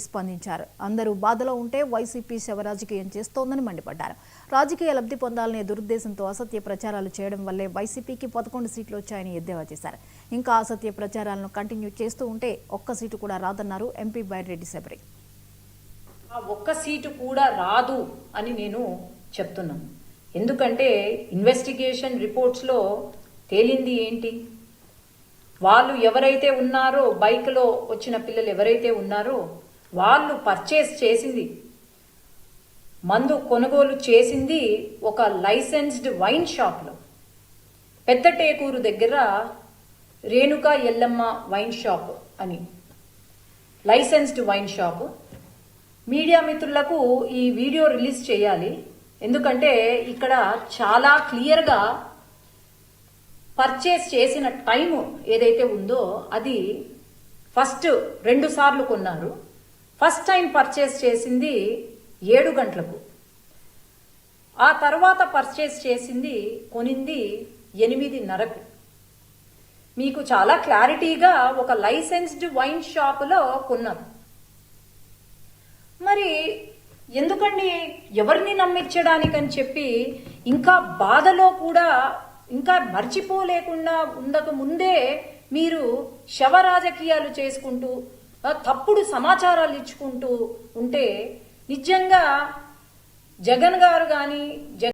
స్పందించారు. అందరూ బాధలో ఉంటే వైసీపీ శవ రాజకీయం చేస్తోందని మండిపడ్డారు. రాజకీయ లబ్ధి పొందాలనే దురుద్దేశంతో అసత్య ప్రచారాలు చేయడం వల్లే వైసీపీకి 11 సీట్లు వచ్చాయని ఎద్దేవా చేశారు. ఇంకా అసత్య ప్రచారాలను కంటిన్యూ చేస్తూ ఉంటే ఒక్క సీటు కూడా రాదన్నారు ఎంపీ బైరెడ్డి శబరి. ఒక్క సీటు కూడా రాదు అని నేను చెప్తున్నాను. ఎందుకంటే ఇన్వెస్టిగేషన్ రిపోర్ట్స్లో తేలింది ఏంటి? వాళ్ళు ఎవరైతే ఉన్నారో, బైక్లో వచ్చిన పిల్లలు ఎవరైతే ఉన్నారో వాళ్ళు పర్చేస్ చేసింది, మందు కొనుగోలు చేసింది ఒక లైసెన్స్డ్ వైన్ షాప్లో, పెద్ద టేకూరు దగ్గర రేణుకా ఎల్లమ్మ వైన్ షాప్ అని లైసెన్స్డ్ వైన్ షాప్. మీడియా మిత్రులకు ఈ వీడియో రిలీజ్ చేయాలి, ఎందుకంటే ఇక్కడ చాలా క్లియర్గా పర్చేస్ చేసిన టైము ఏదైతే ఉందో అది ఫస్ట్ 2 సార్లు కొన్నారు. ఫస్ట్ టైం పర్చేస్ చేసింది 7 గంటలకు, ఆ తర్వాత పర్చేస్ చేసింది కొనింది 8:30కు. మీకు చాలా క్లారిటీగా ఒక లైసెన్స్డ్ వైన్ షాపులో కొన్నారు. మరి ఎందుకండి ఎవరిని నమ్మించడానికని చెప్పి ఇంకా బాధలో కూడా ఇంకా మర్చిపోలేకుండా ఉండక ముందే మీరు శవ రాజకీయాలు చేసుకుంటూ తప్పుడు సమాచారాలు ఇచ్చుకుంటూ ఉంటే నిజంగా జగన్ గారు కానీ